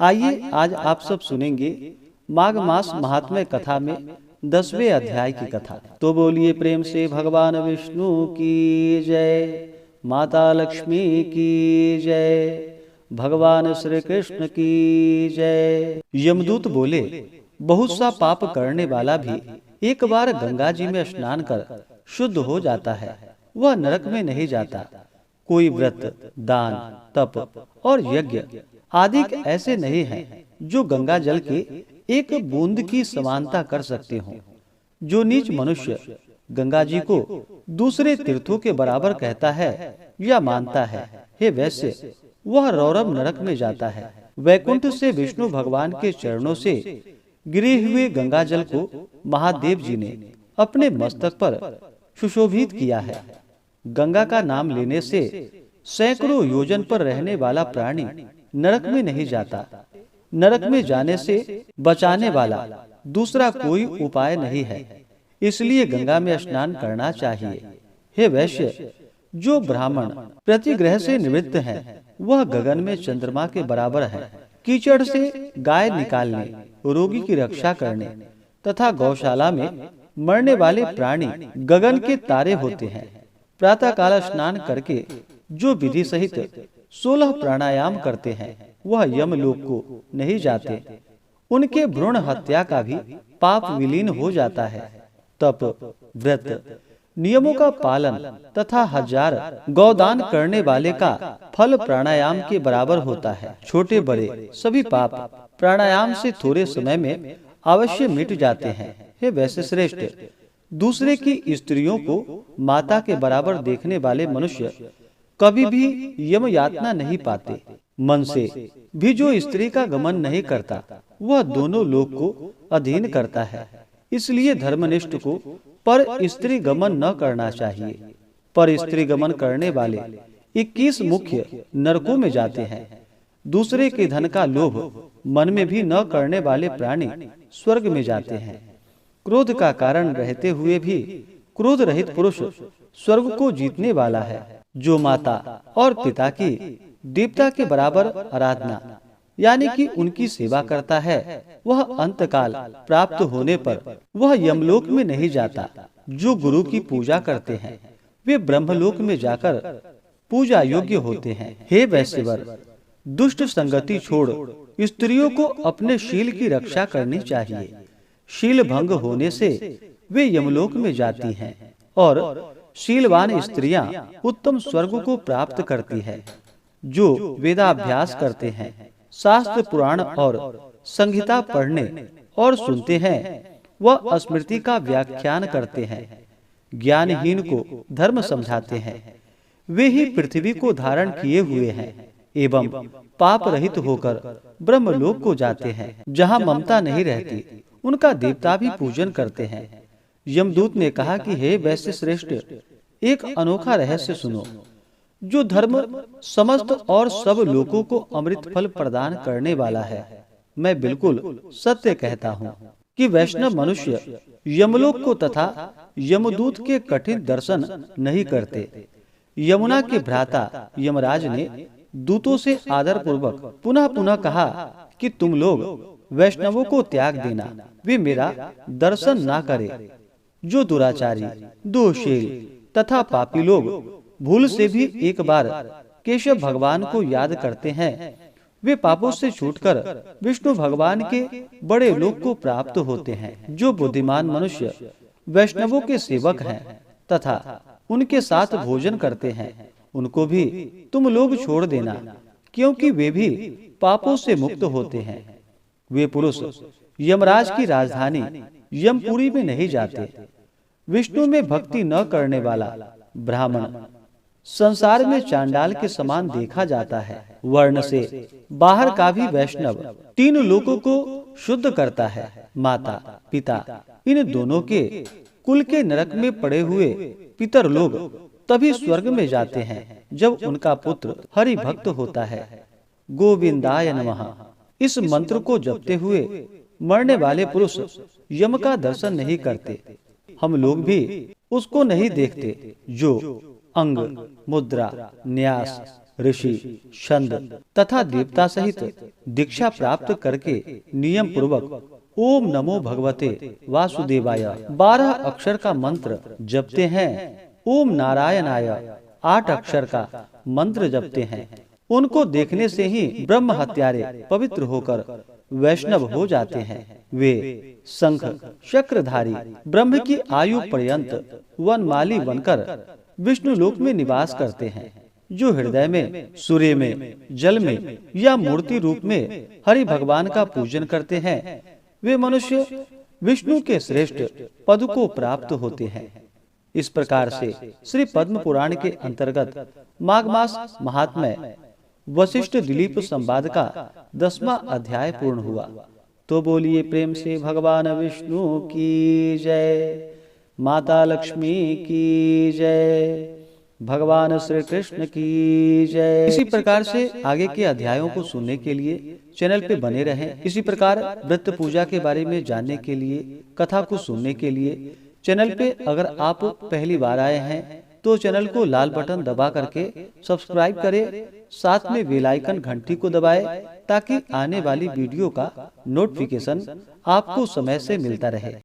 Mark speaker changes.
Speaker 1: आइए आज आप सब सुनेंगे माघ मास महात्म्य कथा में 10वें अध्याय की कथा। तो बोलिए प्रेम से भगवान विष्णु की जय, माता लक्ष्मी की जय, भगवान श्री कृष्ण की जय। यमदूत बोले, बहुत सा पाप करने वाला भी एक बार गंगा जी में स्नान कर शुद्ध हो जाता है, वह नरक में नहीं जाता। कोई व्रत, दान, तप और यज्ञ आदि ऐसे नहीं हैं जो गंगा जल के एक बूंद की समानता कर सकते हों। जो नीच मनुष्य गंगा जी को दूसरे तीर्थों के बराबर कहता है या मानता है, हे वैश्य, वह रौरव नरक में जाता है। वैकुंठ से विष्णु भगवान के चरणों से गिरे हुए गंगा जल को महादेव जी ने अपने मस्तक पर सुशोभित किया है। गंगा का नाम लेने से सैकड़ों योजन पर रहने वाला प्राणी नरक में नहीं जाता। नरक में जाने से बचाने वाला दूसरा कोई उपाय नहीं है, इसलिए गंगा में स्नान करना चाहिए। हे वैश्य, जो ब्राह्मण प्रतिग्रह से निवृत्त हैं, वह गगन में चंद्रमा के बराबर है। कीचड़ से गाय निकालने, रोगी की रक्षा करने तथा गौशाला में मरने वाले प्राणी गगन के तारे होते हैं। प्रातः काल स्नान करके जो विधि सहित 16 प्राणायाम करते हैं, वह यमलोक को नहीं जाते। उनके भ्रूण हत्या का भी पाप विलीन हो जाता है। तप, व्रत, नियमों का पालन तथा 1000 गौदान करने वाले का फल प्राणायाम के बराबर होता है। छोटे बड़े सभी पाप प्राणायाम से थोड़े समय में अवश्य मिट जाते हैं। हे वैश्य श्रेष्ठ, दूसरे की स्त्रियों को माता के बराबर देखने वाले मनुष्य कभी भी यम यातना नहीं पाते। मन से भी जो स्त्री का गमन नहीं करता, वह दोनों लोक को अधीन करता है। इसलिए धर्मनिष्ठ को पर स्त्री गमन न करना चाहिए। पर स्त्री गमन करने वाले 21 मुख्य नरकों में जाते हैं। दूसरे के धन का लोभ मन में भी न करने वाले प्राणी स्वर्ग में जाते हैं। क्रोध का कारण रहते हुए भी क्रोध रहित पुरुष स्वर्ग को जीतने वाला है। जो माता और पिता की देवता के बराबर आराधना यानी कि उनकी सेवा करता है, वह अंतकाल प्राप्त होने पर वह यमलोक में नहीं जाता। जो गुरु की पूजा करते हैं, वे ब्रह्मलोक में जाकर पूजा योग्य होते हैं। हे वैश्यवर, दुष्ट संगति छोड़ स्त्रियों को अपने शील की रक्षा करनी चाहिए। शील भंग होने से वे यमलोक में जाती हैं और शीलवान स्त्रियां उत्तम स्वर्ग को प्राप्त करती है। जो वेदाभ्यास करते हैं, शास्त्र पुराण और संहिता पढ़ने और सुनते हैं, वह स्मृति का व्याख्यान करते हैं, ज्ञानहीन को धर्म समझाते हैं, वे ही पृथ्वी को धारण किए हुए हैं एवं पाप रहित होकर ब्रह्मलोक को जाते हैं। जहाँ ममता नहीं रहती, उनका देवता भी पूजन करते हैं। यमदूत ने कहा कि हे वैश्य श्रेष्ठ, एक अनोखा रहस्य सुनो। जो धर्म समस्त और सब लोगों को अमृत फल प्रदान करने वाला है, मैं बिल्कुल सत्य कहता हूँ कि वैष्णव मनुष्य यमलोक को तथा यमदूत के कठिन दर्शन नहीं करते। यमुना के भ्राता यमराज ने दूतों से आदर पूर्वक पुनः पुनः कहा कि तुम लोग वैष्णवों को त्याग देना, वे मेरा दर्शन ना करे। जो दुराचारी, दोषी तथा पापी लोग भूल से भी एक बार केशव भगवान को याद करते हैं, वे पापों से छूटकर विष्णु भगवान के बड़े लोक को प्राप्त होते हैं। जो बुद्धिमान मनुष्य वैष्णवों के सेवक हैं तथा उनके साथ भोजन करते हैं, उनको भी तुम लोग छोड़ देना, क्योंकि वे भी पापों से मुक्त होते हैं। वे पुरुष यमराज की राजधानी यमपुरी में नहीं जाते। विष्णु में भक्ति न करने वाला ब्राह्मण संसार में चांडाल के समान देखा जाता है। वर्ण से बाहर का भी वैष्णव 3 लोकों को शुद्ध करता है। माता, पिता, इन दोनों के कुल के नरक में पड़े हुए पितर लोग तभी स्वर्ग में जाते हैं जब उनका पुत्र हरि भक्त होता है। गोविंदाय नमः इस मंत्र को जपते हुए मरने वाले पुरुष यम का दर्शन नहीं करते। हम लोग भी उसको नहीं देखते जो अंग, मुद्रा, न्यास, ऋषि, छंद तथा देवता सहित दीक्षा प्राप्त करके नियम पूर्वक ओम नमो भगवते वासुदेवाय 12 अक्षर का मंत्र जपते हैं, ओम नारायणाय 8 अक्षर का मंत्र जपते हैं, उनको देखने से ही ब्रह्म हत्यारे पवित्र होकर वैष्णव हो जाते हैं। वे शंख चक्रधारी ब्रह्म की आयु पर्यंत वनमाली बनकर विष्णु लोक में निवास करते हैं। जो हृदय में, सूर्य में, जल में या मूर्ति रूप में हरि भगवान का पूजन करते हैं, वे मनुष्य विष्णु के श्रेष्ठ पद को प्राप्त होते हैं। इस प्रकार से श्री पद्म पुराण के अंतर्गत माघ मास महात्म्य वशिष्ठ दिलीप संवाद का 10वां अध्याय पूर्ण हुआ। तो बोलिए प्रेम से भगवान विष्णु की जय, माता लक्ष्मी की जय, भगवान श्री कृष्ण की जय। इसी प्रकार से आगे के अध्यायों को सुनने के लिए चैनल पे बने रहें। इसी प्रकार व्रत पूजा के बारे में जानने के लिए, कथा को सुनने के लिए चैनल पे अगर आप पहली बार आए हैं तो चैनल को लाल बटन दबा करके सब्सक्राइब करें, साथ में बेल आइकन घंटी को दबाएं ताकि आने वाली वीडियो का नोटिफिकेशन आपको समय से मिलता रहे।